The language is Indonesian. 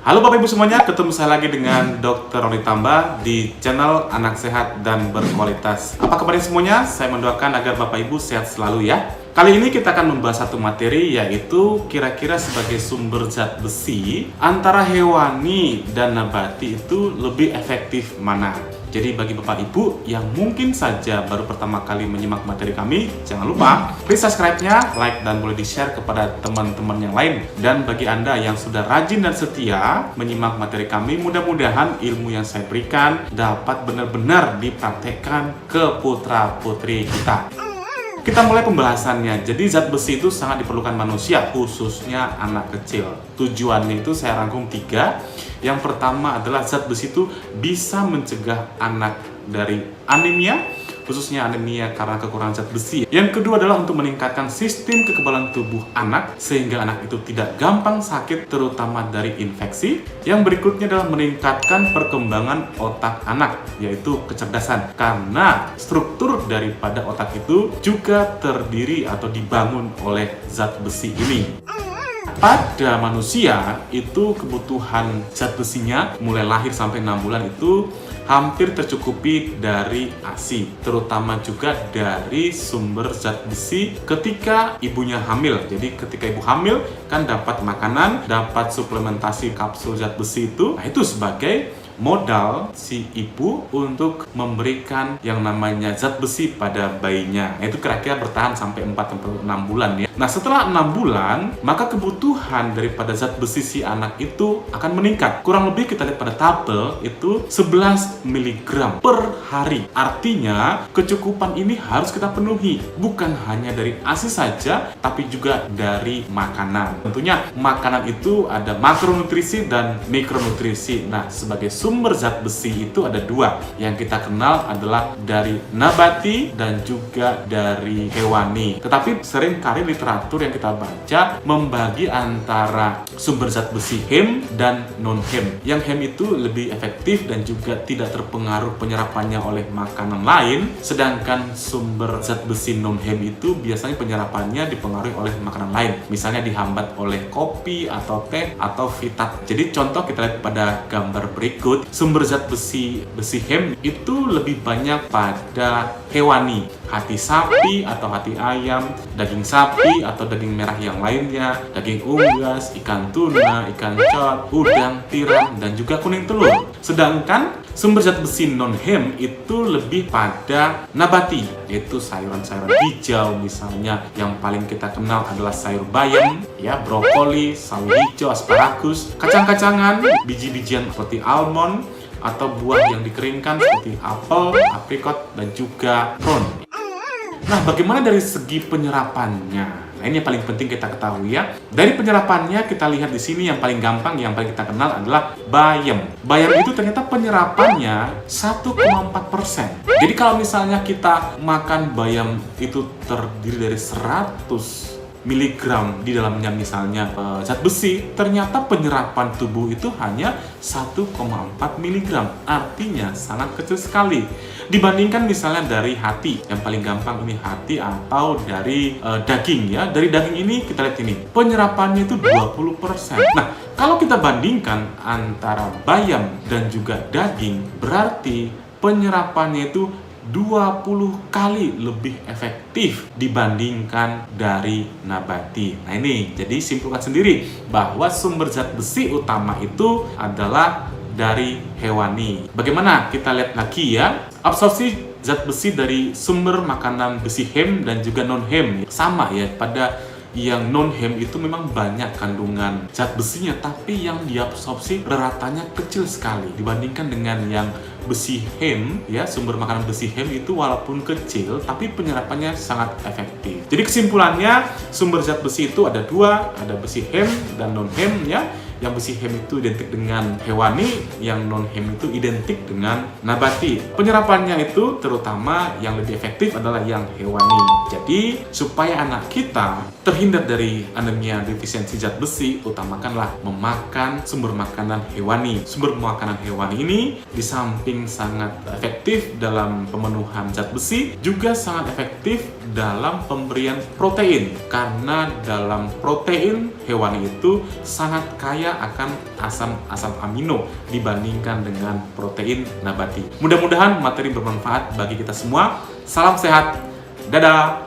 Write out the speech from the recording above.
Halo Bapak Ibu semuanya, ketemu saya lagi dengan Dr. Roni Tamba di channel Anak Sehat dan Berkualitas. Apa kabarnya semuanya? Saya mendoakan agar Bapak Ibu sehat selalu ya. Kali ini kita akan membahas satu materi, yaitu kira-kira sebagai sumber zat besi antara hewani dan nabati itu lebih efektif mana? Jadi bagi Bapak Ibu yang mungkin saja baru pertama kali menyimak materi kami, jangan lupa please subscribe-nya, like, dan boleh di-share kepada teman-teman yang lain. Dan bagi Anda yang sudah rajin dan setia menyimak materi kami, mudah-mudahan ilmu yang saya berikan dapat benar-benar dipraktekkan ke putra-putri kita. Kita mulai pembahasannya. Jadi zat besi itu sangat diperlukan manusia, khususnya anak kecil. Tujuannya itu saya rangkum 3. Yang pertama adalah zat besi itu bisa mencegah anak dari anemia, khususnya anemia karena kekurangan zat besi. Yang kedua adalah untuk meningkatkan sistem kekebalan tubuh anak sehingga anak itu tidak gampang sakit, terutama dari infeksi. Yang berikutnya adalah meningkatkan perkembangan otak anak, yaitu kecerdasan, karena struktur daripada otak itu juga terdiri atau dibangun oleh zat besi ini. Pada manusia itu kebutuhan zat besinya mulai lahir sampai 6 bulan itu hampir tercukupi dari ASI, terutama juga dari sumber zat besi ketika ibunya hamil. Jadi ketika ibu hamil kan dapat makanan, dapat suplementasi kapsul zat besi itu. Nah, itu sebagai modal si ibu untuk memberikan yang namanya zat besi pada bayinya. Nah, itu kira-kira bertahan sampai 4-6 bulan ya. Nah, setelah 6 bulan, maka kebutuhan daripada zat besi si anak itu akan meningkat. Kurang lebih kita lihat pada tabel itu 11 mg per hari. Artinya, kecukupan ini harus kita penuhi. Bukan hanya dari ASI saja, tapi juga dari makanan. Tentunya makanan itu ada makronutrisi dan mikronutrisi. Nah, sebagai sumber zat besi itu ada 2. Yang kita kenal adalah dari nabati dan juga dari hewani. Tetapi seringkali literatur yang kita baca membagi antara sumber zat besi hem dan non-hem. Yang hem itu lebih efektif dan juga tidak terpengaruh penyerapannya oleh makanan lain, sedangkan sumber zat besi non-hem itu biasanya penyerapannya dipengaruhi oleh makanan lain. Misalnya dihambat oleh kopi atau teh atau vitat. Jadi contoh kita lihat pada gambar berikut. Sumber zat besi hem itu lebih banyak pada hewani, hati sapi atau hati ayam, daging sapi atau daging merah yang lainnya, daging unggas, ikan tuna, ikan cod, udang, tiram, dan juga kuning telur. Sedangkan sumber zat besi non-hem itu lebih pada nabati, yaitu sayuran-sayuran hijau misalnya. Yang paling kita kenal adalah sayur bayam, ya, brokoli, sawi hijau, asparagus, kacang-kacangan, biji-bijian seperti almond, atau buah yang dikeringkan seperti apel, aprikot, dan juga prune. Nah, bagaimana dari segi penyerapannya? Nah, ini yang paling penting kita ketahui ya. Dari penyerapannya kita lihat di sini yang paling gampang, yang paling kita kenal adalah bayam. Bayam itu ternyata penyerapannya 1,4%. Jadi kalau misalnya kita makan bayam itu terdiri dari 100 miligram di dalamnya misalnya zat besi, ternyata penyerapan tubuh itu hanya 1,4 miligram. Artinya sangat kecil sekali dibandingkan misalnya dari hati. Yang paling gampang ini hati atau dari daging ya. Dari daging ini kita lihat ini penyerapannya itu 20%. Nah, kalau kita bandingkan antara bayam dan juga daging, berarti penyerapannya itu 20 kali lebih efektif dibandingkan dari nabati. Nah, ini jadi simpulkan sendiri bahwa sumber zat besi utama itu adalah dari hewani. Bagaimana? Kita lihat lagi ya. Absorpsi zat besi dari sumber makanan besi hem dan juga non-hem sama ya. Pada yang non-hem itu memang banyak kandungan zat besinya, tapi yang diabsorpsi ratanya kecil sekali dibandingkan dengan yang besi hem ya. Sumber makanan besi hem itu walaupun kecil tapi penyerapannya sangat efektif. Jadi kesimpulannya sumber zat besi itu ada 2, ada besi hem dan non-hem ya. Yang besi hem itu identik dengan hewani, yang non-hem itu identik dengan nabati. Penyerapannya itu terutama yang lebih efektif adalah yang hewani. Jadi supaya anak kita terhindar dari anemia defisiensi zat besi, utamakanlah memakan sumber makanan hewani. Sumber makanan hewani ini di samping sangat efektif dalam pemenuhan zat besi, juga sangat efektif dalam pemberian protein, karena dalam protein hewani itu sangat kaya kaya akan asam amino dibandingkan dengan protein nabati. Mudah-mudahan materi bermanfaat bagi kita semua. Salam sehat. Dadah.